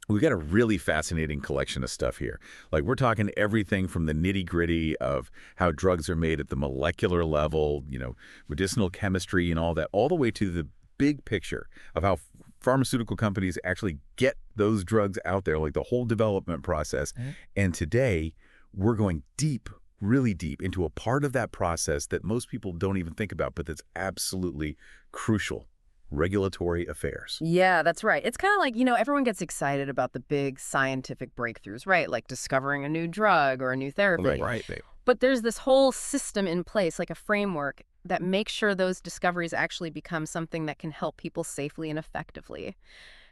We got a really fascinating collection of stuff here. Like we're talking everything from the nitty-gritty of how drugs are made at the molecular level, medicinal chemistry and all that, all the way to the big picture of how pharmaceutical companies actually get those drugs out there, like the whole development process. And today, we're going deep, really deep into a part of that process that most people don't even think about, but that's absolutely crucial: regulatory affairs. Yeah, that's right. It's kind of like, everyone gets excited about the big scientific breakthroughs, right? Like discovering a new drug or a new therapy. Right. But there's this whole system in place, like a framework that makes sure those discoveries actually become something that can help people safely and effectively.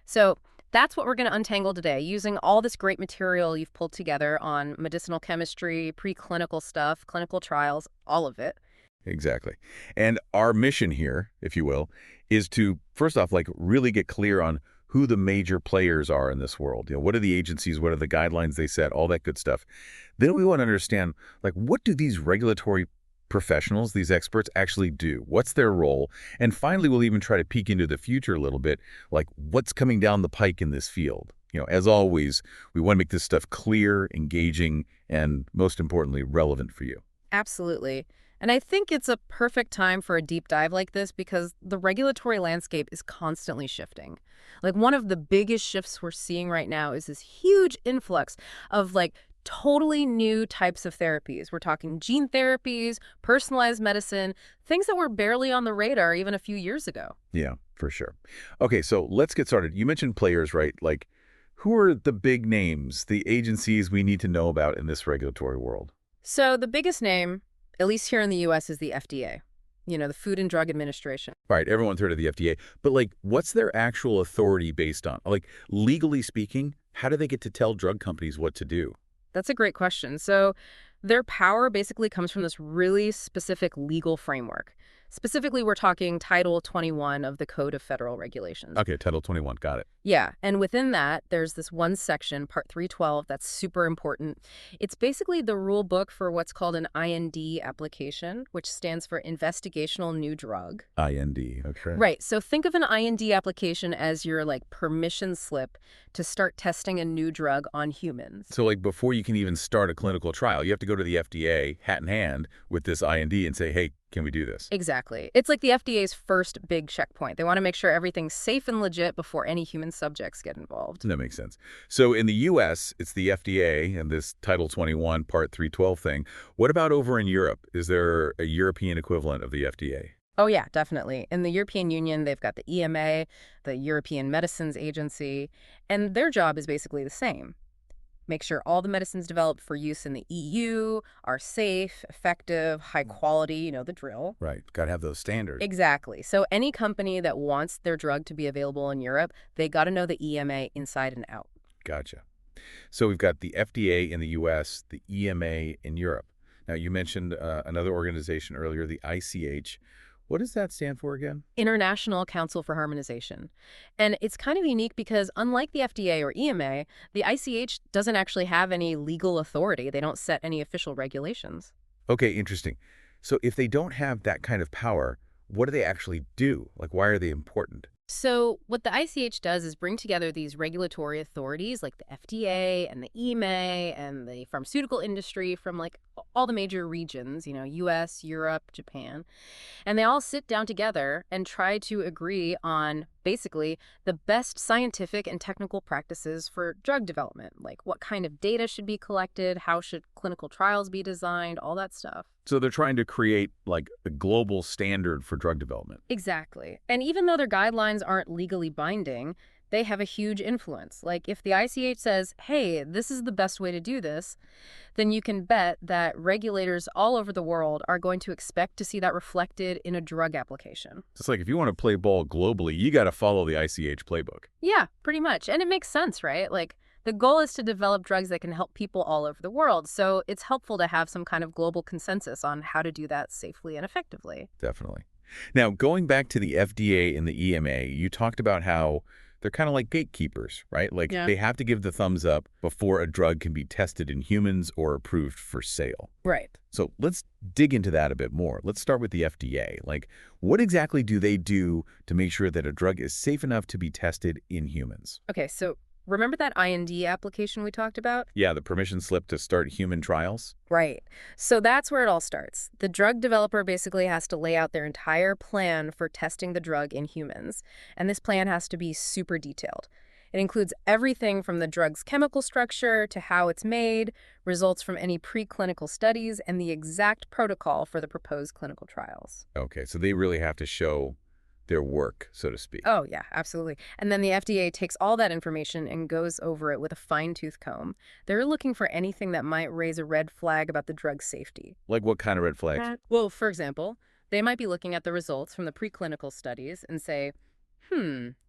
So that's what we're going to untangle today, using all this great material you've pulled together on medicinal chemistry, preclinical stuff, clinical trials, all of it. Exactly. And our mission here, if you will, is to, first off, like really get clear on who the major players are in this world. What are the agencies? What are the guidelines they set? All that good stuff. Then we want to understand, like, what do these regulatory professionals, these experts, actually do? What's their role? And finally, we'll even try to peek into the future a little bit, like what's coming down the pike in this field. As always, we want to make this stuff clear, engaging, and most importantly, relevant for you. Absolutely. And I think it's a perfect time for a deep dive like this because the regulatory landscape is constantly shifting. Like one of the biggest shifts we're seeing right now is this huge influx of totally new types of therapies. We're talking gene therapies, personalized medicine, things that were barely on the radar even a few years ago. Yeah, for sure. Okay, so let's get started. You mentioned players, right? Like, who are the big names, the agencies we need to know about in this regulatory world? So the biggest name, at least here in the U.S., is the FDA, the Food and Drug Administration. Right, everyone's heard of the FDA, but what's their actual authority based on? Legally speaking, how do they get to tell drug companies what to do? That's a great question. So their power basically comes from this really specific legal framework. Specifically, we're talking Title 21 of the Code of Federal Regulations. Okay, Title 21, got it. Yeah, and within that, there's this one section, Part 312, that's super important. It's basically the rule book for what's called an IND application, which stands for Investigational New Drug. IND, okay. Right, so think of an IND application as your permission slip to start testing a new drug on humans. So before you can even start a clinical trial, you have to go to the FDA, hat in hand, with this IND and say, hey, can we do this? Exactly. It's like the FDA's first big checkpoint. They want to make sure everything's safe and legit before any human subjects get involved. That makes sense. So in the U.S., it's the FDA and this Title 21, Part 312 thing. What about over in Europe? Is there a European equivalent of the FDA? Oh, yeah, definitely. In the European Union, they've got the EMA, the European Medicines Agency, and their job is basically the same. Make sure all the medicines developed for use in the EU are safe, effective, high quality, the drill. Right. Got to have those standards. Exactly. So any company that wants their drug to be available in Europe, they got to know the EMA inside and out. Gotcha. So we've got the FDA in the U.S., the EMA in Europe. Now, you mentioned another organization earlier, the ICH. What does that stand for again? International Council for Harmonization. And it's kind of unique because unlike the FDA or EMA, the ICH doesn't actually have any legal authority. They don't set any official regulations. Okay, interesting. So if they don't have that kind of power, what do they actually do? Why are they important? So what the ICH does is bring together these regulatory authorities like the FDA and the EMA and the pharmaceutical industry from all the major regions, US, Europe, Japan. And they all sit down together and try to agree on basically the best scientific and technical practices for drug development, like what kind of data should be collected, how should clinical trials be designed, all that stuff. So they're trying to create a global standard for drug development. Exactly. And even though their guidelines aren't legally binding, they have a huge influence. If the ICH says, hey, this is the best way to do this, then you can bet that regulators all over the world are going to expect to see that reflected in a drug application. It's if you want to play ball globally, you got to follow the ICH playbook. Yeah, pretty much. And it makes sense, right? The goal is to develop drugs that can help people all over the world. So it's helpful to have some kind of global consensus on how to do that safely and effectively. Definitely. Now, going back to the FDA and the EMA, you talked about how they're kind of like gatekeepers, right? Yeah. They have to give the thumbs up before a drug can be tested in humans or approved for sale. Right. So let's dig into that a bit more. Let's start with the FDA. What exactly do they do to make sure that a drug is safe enough to be tested in humans? Okay, so Remember that IND application we talked about? Yeah, the permission slip to start human trials? Right. So that's where it all starts. The drug developer basically has to lay out their entire plan for testing the drug in humans, and this plan has to be super detailed. It includes everything from the drug's chemical structure to how it's made, results from any preclinical studies, and the exact protocol for the proposed clinical trials. Okay, so they really have to show their work, so to speak. Oh, yeah, absolutely. And then the FDA takes all that information and goes over it with a fine-tooth comb. They're looking for anything that might raise a red flag about the drug's safety. Like what kind of red flags? Well, for example, they might be looking at the results from the preclinical studies and say,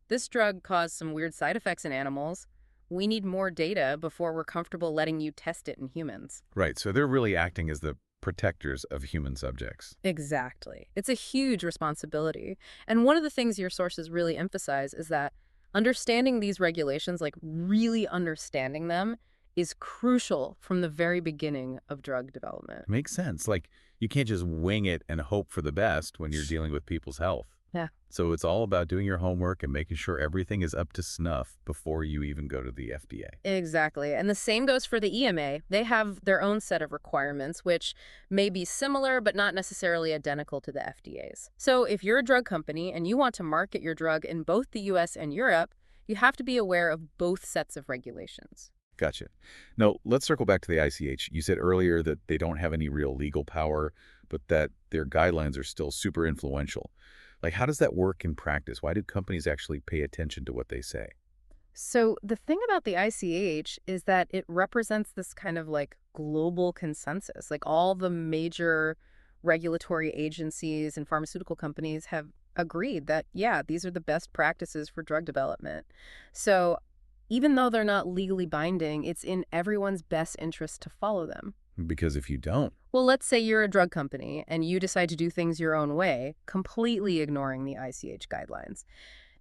this drug caused some weird side effects in animals. We need more data before we're comfortable letting you test it in humans. Right, so they're really acting as the protectors of human subjects. Exactly. It's a huge responsibility. And one of the things your sources really emphasize is that understanding these regulations, like really understanding them, is crucial from the very beginning of drug development. Makes sense. Like, you can't just wing it and hope for the best when you're dealing with people's health. Yeah. So it's all about doing your homework and making sure everything is up to snuff before you even go to the FDA. Exactly. And the same goes for the EMA. They have their own set of requirements, which may be similar but not necessarily identical to the FDA's. So if you're a drug company and you want to market your drug in both the US and Europe, you have to be aware of both sets of regulations. Gotcha. Now, let's circle back to the ICH. You said earlier that they don't have any real legal power, but that their guidelines are still super influential. Like, how does that work in practice? Why do companies actually pay attention to what they say? So the thing about the ICH is that it represents this kind of like global consensus. Like all the major regulatory agencies and pharmaceutical companies have agreed that, yeah, these are the best practices for drug development. So even though they're not legally binding, it's in everyone's best interest to follow them. Because if you don't, Well, let's say you're a drug company and you decide to do things your own way, completely ignoring the ICH guidelines.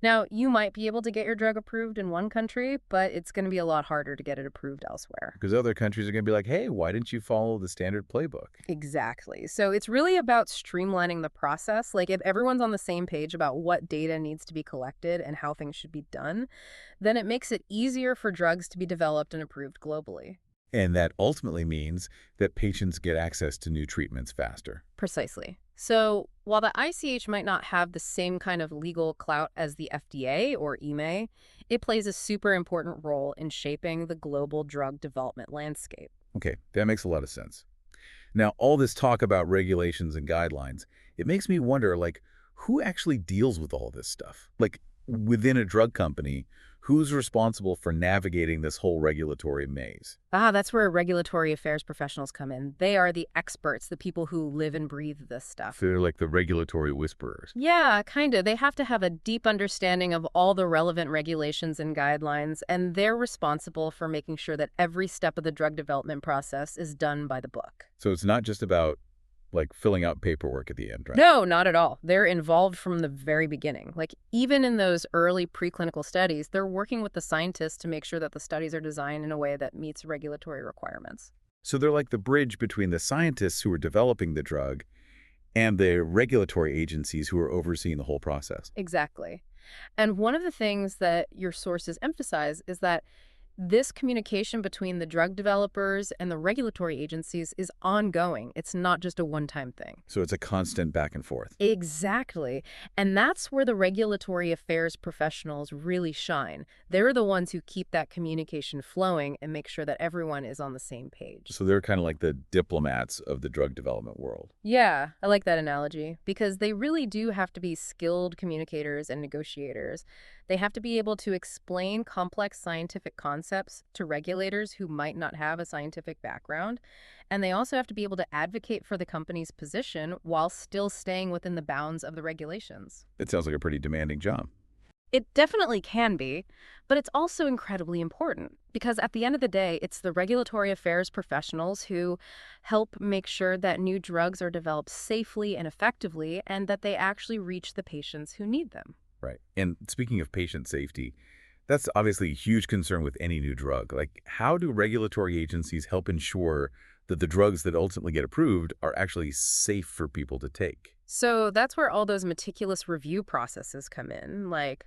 Now, you might be able to get your drug approved in one country, but it's going to be a lot harder to get it approved elsewhere. because other countries are going to be like, hey, why didn't you follow the standard playbook? Exactly. So it's really about streamlining the process. Like if everyone's on the same page about what data needs to be collected and how things should be done, then it makes it easier for drugs to be developed and approved globally. And that ultimately means that patients get access to new treatments faster. Precisely. So while the ICH might not have the same kind of legal clout as the FDA or EMA, it plays a super important role in shaping the global drug development landscape. Okay, that makes a lot of sense. Now, all this talk about regulations and guidelines, it makes me wonder, like, who actually deals with all this stuff? Like, within a drug company, who's responsible for navigating this whole regulatory maze? That's where regulatory affairs professionals come in. They are the experts, the people who live and breathe this stuff. So they're like the regulatory whisperers. Yeah, kind of. They have to have a deep understanding of all the relevant regulations and guidelines, and they're responsible for making sure that every step of the drug development process is done by the book. So it's not just about, like, filling out paperwork at the end, right? No, not at all. They're involved from the very beginning. Like, even in those early preclinical studies, they're working with the scientists to make sure that the studies are designed in a way that meets regulatory requirements. So they're like the bridge between the scientists who are developing the drug and the regulatory agencies who are overseeing the whole process. Exactly. And one of the things that your sources emphasize is that this communication between the drug developers and the regulatory agencies is ongoing. It's not just a one-time thing. So it's a constant back and forth. Exactly. And that's where the regulatory affairs professionals really shine. They're the ones who keep that communication flowing and make sure that everyone is on the same page. So they're kind of like the diplomats of the drug development world. Yeah, I like that analogy because they really do have to be skilled communicators and negotiators. They have to be able to explain complex scientific concepts to regulators who might not have a scientific background. And they also have to be able to advocate for the company's position while still staying within the bounds of the regulations. It sounds like a pretty demanding job. It definitely can be, but it's also incredibly important because at the end of the day, it's the regulatory affairs professionals who help make sure that new drugs are developed safely and effectively and that they actually reach the patients who need them. Right. And speaking of patient safety, that's obviously a huge concern with any new drug. Like, how do regulatory agencies help ensure that the drugs that ultimately get approved are actually safe for people to take? So that's where all those meticulous review processes come in, like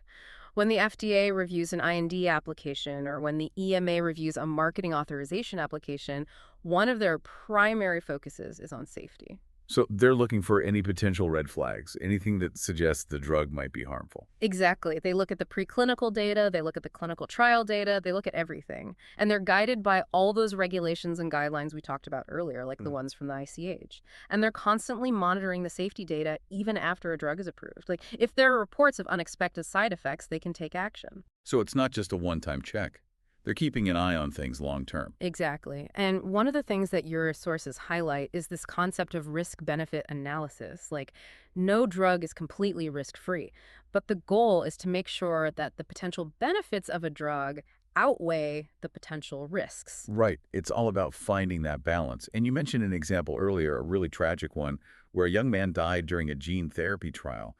When the FDA reviews an IND application or when the EMA reviews a marketing authorization application, one of their primary focuses is on safety. So they're looking for any potential red flags, anything that suggests the drug might be harmful. Exactly. They look at the preclinical data, they look at the clinical trial data, they look at everything. And they're guided by all those regulations and guidelines we talked about earlier, like the ones from the ICH. And they're constantly monitoring the safety data even after a drug is approved. Like, if there are reports of unexpected side effects, they can take action. So it's not just a one-time check. They're keeping an eye on things long term. Exactly. And one of the things that your sources highlight is this concept of risk-benefit analysis. Like, no drug is completely risk-free, but the goal is to make sure that the potential benefits of a drug outweigh the potential risks. Right. It's all about finding that balance. And you mentioned an example earlier, a really tragic one, where a young man died during a gene therapy trial.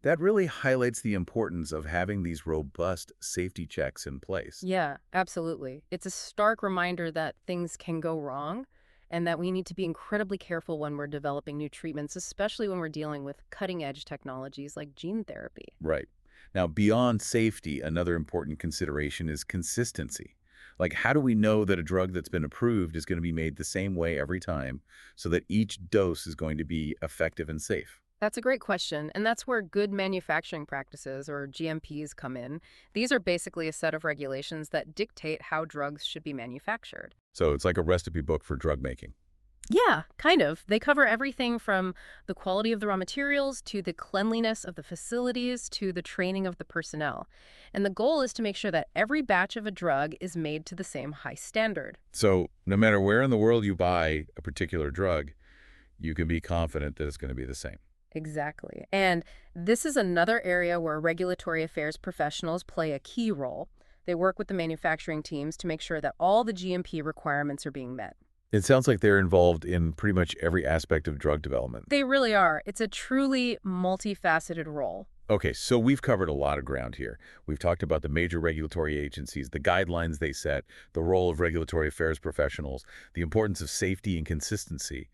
That really highlights the importance of having these robust safety checks in place. Yeah, absolutely. It's a stark reminder that things can go wrong and that we need to be incredibly careful when we're developing new treatments, especially when we're dealing with cutting-edge technologies like gene therapy. Right. Now, beyond safety, another important consideration is consistency. Like, how do we know that a drug that's been approved is going to be made the same way every time so that each dose is going to be effective and safe? That's a great question, and that's where good manufacturing practices, or GMPs, come in. These are basically a set of regulations that dictate how drugs should be manufactured. So it's like a recipe book for drug making. Yeah, kind of. They cover everything from the quality of the raw materials to the cleanliness of the facilities to the training of the personnel. And the goal is to make sure that every batch of a drug is made to the same high standard. So no matter where in the world you buy a particular drug, you can be confident that it's going to be the same. Exactly. And this is another area where regulatory affairs professionals play a key role. They work with the manufacturing teams to make sure that all the GMP requirements are being met. It sounds like they're involved in pretty much every aspect of drug development. They really are. It's a truly multifaceted role. Okay, so we've covered a lot of ground here. We've talked about the major regulatory agencies, the guidelines they set, the role of regulatory affairs professionals, the importance of safety and consistency.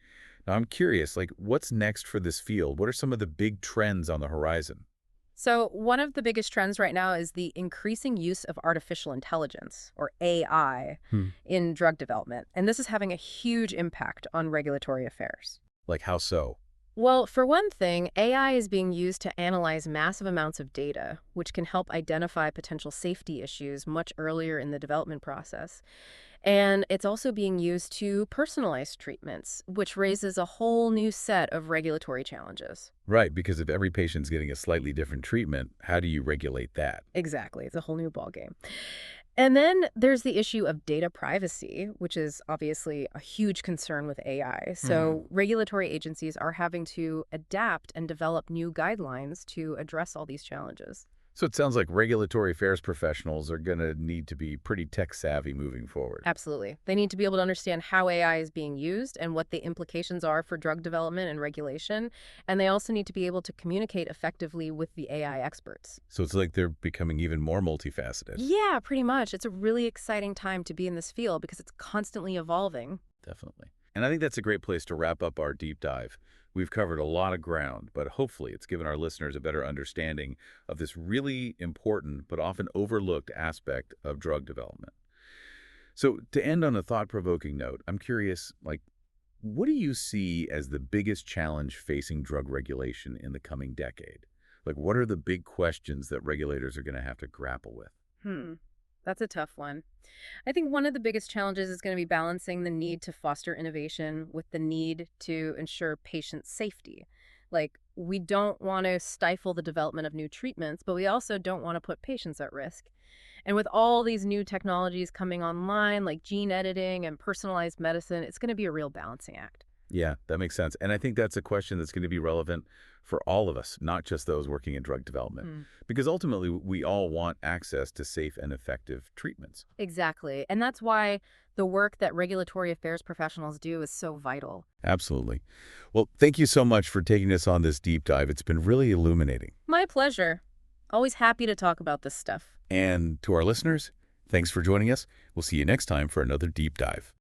Now, I'm curious, like, what's next for this field? What are some of the big trends on the horizon? So one of the biggest trends right now is the increasing use of artificial intelligence, or AI, in drug development. And this is having a huge impact on regulatory affairs. Like, how so? Well, for one thing, AI is being used to analyze massive amounts of data, which can help identify potential safety issues much earlier in the development process. And it's also being used to personalize treatments, which raises a whole new set of regulatory challenges. Right, because if every patient's getting a slightly different treatment, how do you regulate that? Exactly. It's a whole new ballgame. And then there's the issue of data privacy, which is obviously a huge concern with AI. So regulatory agencies are having to adapt and develop new guidelines to address all these challenges. So it sounds like regulatory affairs professionals are going to need to be pretty tech savvy moving forward. Absolutely. They need to be able to understand how AI is being used and what the implications are for drug development and regulation. And they also need to be able to communicate effectively with the AI experts. So it's like they're becoming even more multifaceted. Yeah, pretty much. It's a really exciting time to be in this field because it's constantly evolving. Definitely. And I think that's a great place to wrap up our deep dive. We've covered a lot of ground, but hopefully it's given our listeners a better understanding of this really important but often overlooked aspect of drug development. So to end on a thought-provoking note, I'm curious, like, what do you see as the biggest challenge facing drug regulation in the coming decade? Like, what are the big questions that regulators are going to have to grapple with? That's a tough one. I think one of the biggest challenges is going to be balancing the need to foster innovation with the need to ensure patient safety. Like, we don't want to stifle the development of new treatments, but we also don't want to put patients at risk. And with all these new technologies coming online, like gene editing and personalized medicine, it's going to be a real balancing act. Yeah, that makes sense. And I think that's a question that's going to be relevant for all of us, not just those working in drug development. Because ultimately, we all want access to safe and effective treatments. Exactly. And that's why the work that regulatory affairs professionals do is so vital. Absolutely. Well, thank you so much for taking us on this deep dive. It's been really illuminating. My pleasure. Always happy to talk about this stuff. And to our listeners, thanks for joining us. We'll see you next time for another deep dive.